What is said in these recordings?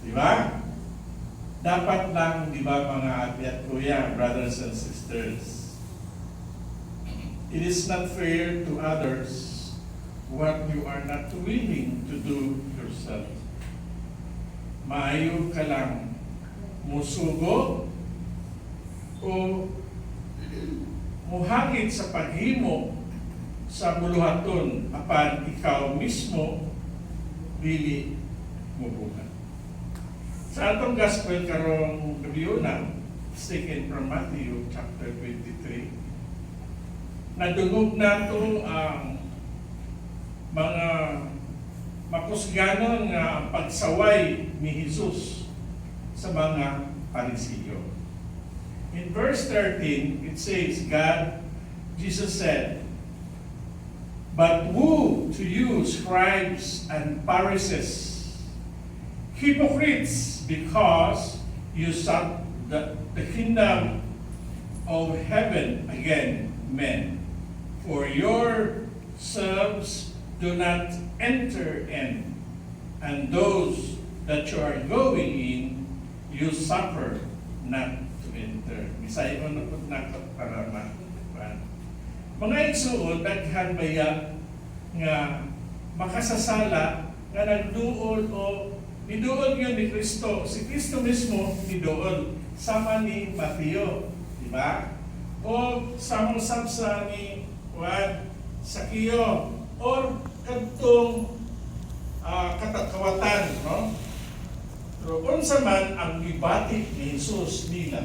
Di ba? Dapat lang, di ba mga ate at kuya, brothers and sisters, it is not fair to others what you are not willing to do yourself. Maayo ka lang musugo o muhangit sa paghimo sa buluhaton apan ikaw mismo dili mubuhat. Sa atong gospel karong gabi na, taken from Matthew chapter 23, nadungog nato ang mga makusganon nga ang pagsaway ni Jesus sa mga Parisiyo. In verse 13, it says, Jesus said, "But woe to you, scribes and Pharisees, hypocrites, because you sought the kingdom of heaven again men. For yourselves do not enter in, and those that you are going in, you suffer not to enter." Bisaya ko na po para mga igsuon, daghan baya nga makasasala nga nagduol o niduol yun ni Kristo. Si Kristo mismo niduol. Sama ni Mateo, di ba? O samong sabsa ni Juan, Sakio, or kadtong katakawatan, no? Pero unsa man ang gibati ni Jesus nila?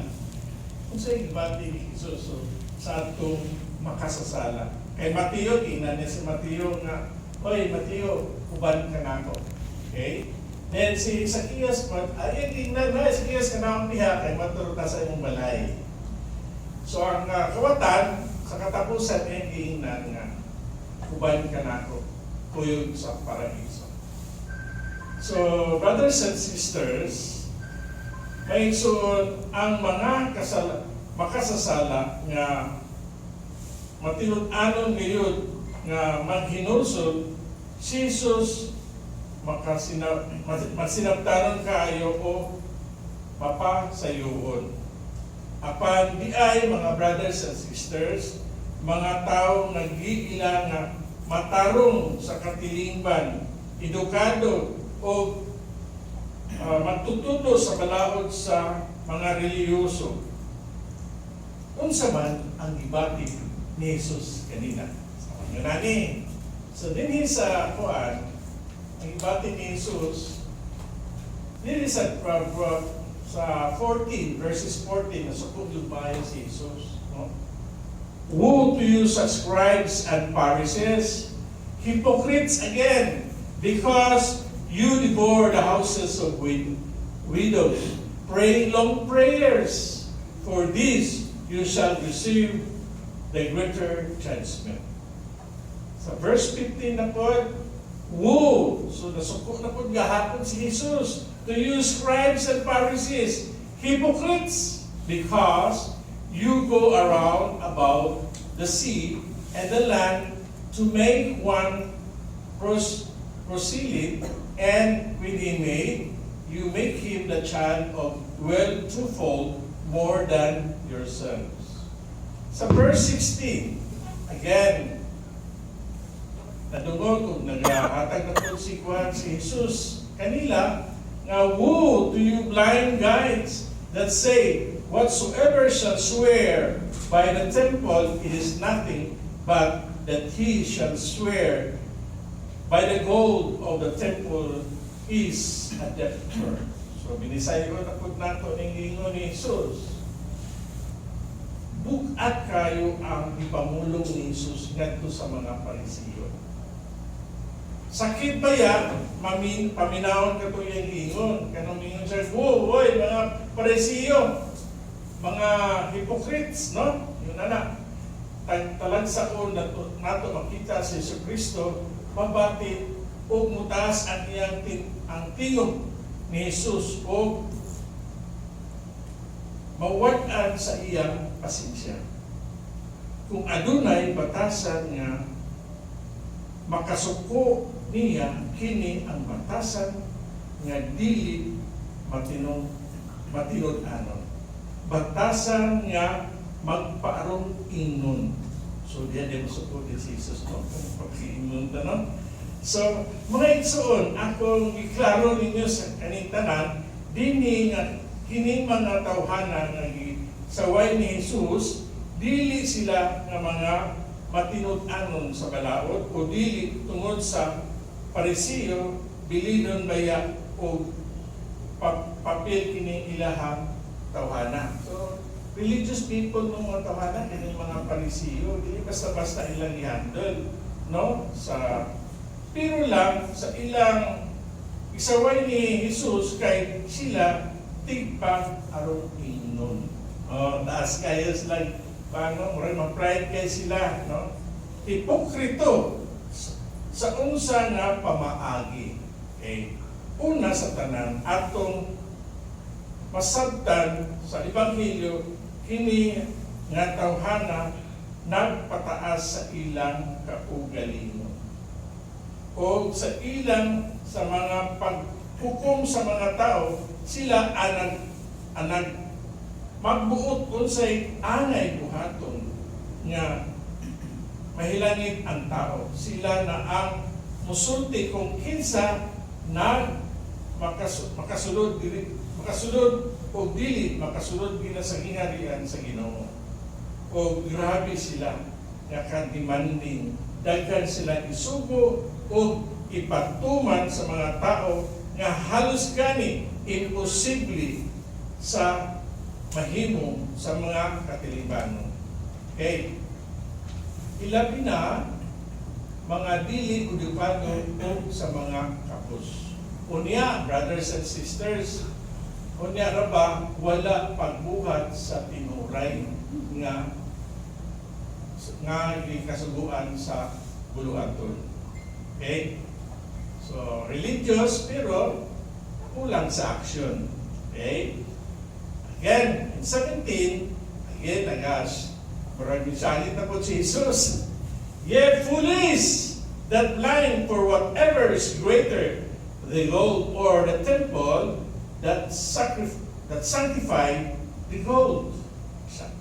Unsa ang gibati ni Jesus sa atong makasasala? Kay Mateo, ina niya si Mateo nga, "Oy, Mateo, uban ka na ako." Okay? Then si Zacchaeus pa, ay tingnan na, Zacchaeus ka na akong diha, kay maturo ka sa imong balay. So ang kawatan, sa katapusan, tingnan nga, uban ka na ako, kuyog sa paraiso. So, brothers and sisters, may suon ang mga makasasala nga matilud-anon ngayon nga maghinulsol, si Jesus masinabtanon kayo o mapasayuon. Apan di ay mga brothers and sisters, mga taong nag-iila nga matarong sa katilingban, edukado o magtututo sa balaod sa mga reliyoso. Unsa man ang gibati ni Jesus kanina. Sa pangunani. So dinhi sa kuan, ang gibati ni Jesus, dili sa 14 verses 14 na sukog yung bayan si Jesus, no? "Woe to you, scribes and Pharisees, hypocrites again, because you devour the houses of widows, praying long prayers. For this you shall receive the greater judgment." Sa verse 15 na po, woe! So nasuko na po gahapon si Jesus. "To you, scribes and Pharisees, hypocrites, because you go around about the sea and the land to make one proselyte, and when he made, you make him the child of twofold more than yourselves." Sa verse 16, again, nadungog kung naghahatag na po si Jesus kanila, nga, "Woe to you blind guides that say, whatsoever shall swear by the temple, it is nothing, but that he shall swear by the gold of the temple is a debtor." So, binisay ko na po nato ng ingon ni Jesus. Bukat kayo ang ipamulong ni Jesus ngadto sa mga Parisiyo. Sakit ba yan? Paminawon ka ito yung ingon. Kanong ingon siya, "Whoa, oy, mga Parisiyo, mga hypocrites," no? Yun na. Talagsaon nato makita si Yesu Kristo, mabati o mutas ang iyang ang tingog ni Jesus o mawad-an sa iyang pasensya. Kung adunay batasan nga makasuko niya, kini ang batasan nga dili matinod anon. Batasan nga magpaarong ingnon. So diyan din sa po si Jesus no, kung pag-ingnon ta no. So mga igsoon, akong iklaro ninyo sa kaning tanan, dinhi nga kining mga tawhana nga saway ni Jesus, dili sila nga mga matinud-anon sa balaod o dili tungod sa parisiyo, bilidon baya o papel kining ilahang tawhana. So religious people ng mga tawhana kining mga parisiyo, dili basta-basta ilang i-handle no sa pero lang sa ilang isaway ni Jesus kay sila tigpang arong ingnon. Taas kayo sila, paano, ma-pride kayo sila, no? Hipokrito sa unsa nga pamaagi. Okay? Una sa tanan, atong masabtan sa Ebanghelyo, kini nga tawhana nagpataas sa ilang kaugalingon. O sa ilang sa mga paghukom sa mga tao, sila anag magbuot unsay angay buhaton nga mahilangit ang tao. Sila na ang musulti kung kinsa na makasulod o dili makasulod gina sa gingharian sa Ginoo. O grabe sila nga ka-demanding, daghan sila isugo o ipatuman sa mga tao nga halos gani imposible sa mahimo sa mga katilibano. Okay. Ilabi na mga dili udupado o sa mga kapos. Unya, brothers and sisters, unya ra ba wala pagbuhat sa tinuray nga gikasuguan sa buluhaton. Okay? So, religious pero kulang sa action. Okay? Again, in 17, again, nagas, maraming salit na po si Jesus. Ye foolish, that blind for whatever is greater, the gold or the temple that sanctify the gold.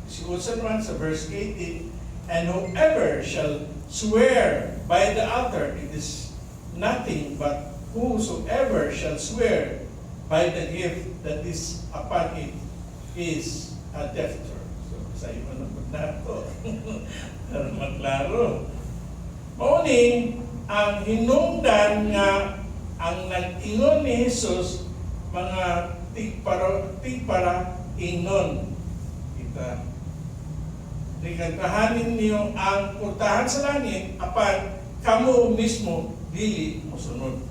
Sinusan naman sa verse 18, and whoever shall swear by the altar, it is nothing but whosoever shall swear by the gift that is upon it is a debtor. So, sa iyo na ito. Para maklaro. Mauning, ang hinungdan nga ang nag-ingon ni Jesus, mga tigpara ingnon. Kita. Rikantahanin niyo ang puntahan sa langit, apan kamo mismo dili mosunod.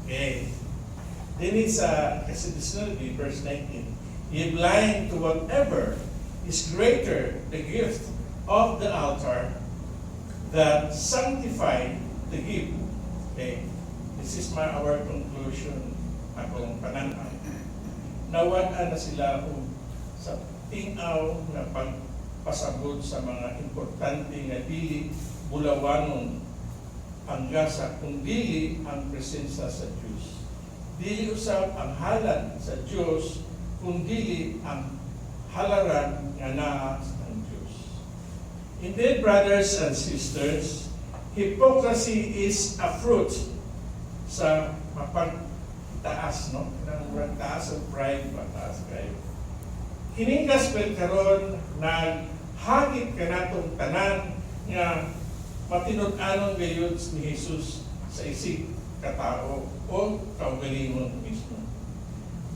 Okay. Then sa kasi verse 19. Ye blind to whatever is greater the gift of the altar that sanctify the gift. Okay. This is our conclusion. Akong pananaw. Nawaan na sila sa tingaw na pagpasabot sa mga importante nga dili bulawanon ang gasa kung dili ang presensya sa Diyos. Dili usab ang halad sa Diyos kung dili ang halaran nga naa ng Diyos. Indeed, brothers and sisters, hypocrisy is a fruit sa mapagtaas, no? Nang taas of pride, mataas kayo. Kining gospel karon naghagit ka natong tanan nga matinud-anon gayud ni Jesus sa isig katao o kaugalingon mismo.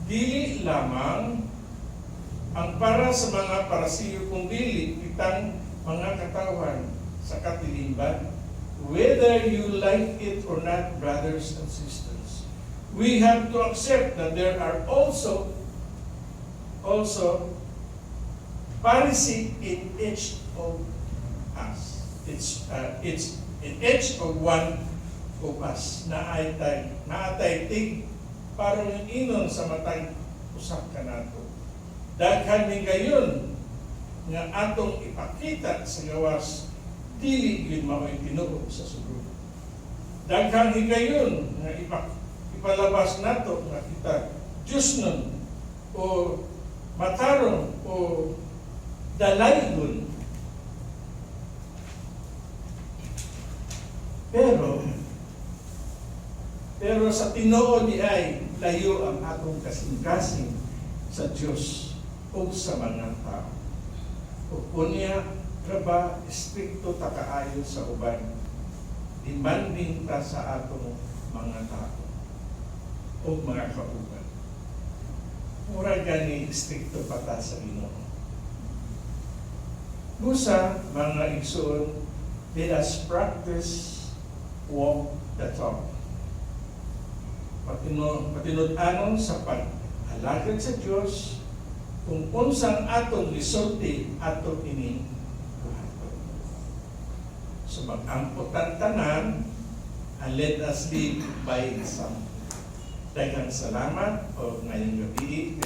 Dili lamang ang para sa mga parasiyo kung dili kitang mga katawan sa katilingban, whether you like it or not, brothers and sisters. We have to accept that there are also Pharisee in each of us. It's in each of one of us na atay tig parang inon sa matang usap ka nato. Daghan ni gayon nga atong ipakita sa gawas dili gyud mao'y tinuod sa sugo. Daghan ni gayon nga ipalabas nato nga kita Diyos nun, o matarong, o dalaygon. Pero sa tinuod ni ay layo ang atong kasing-kasing sa Diyos o sa mga tao. O kunya, graba, estrikto ta kaayo sa uban. Demanding ta sa atong mga tao o mga kauban. Mura gani estrikto pa ta sa Ginoo. Busa, mga igsoon, let us practice walk the talk. Patinud-anon sa paghalagad sa Diyos kung unsang atong lisulti atong ini buhaton. So mag-amputan tanan, and let us live by example. Daghang salamat o ngayong gabi,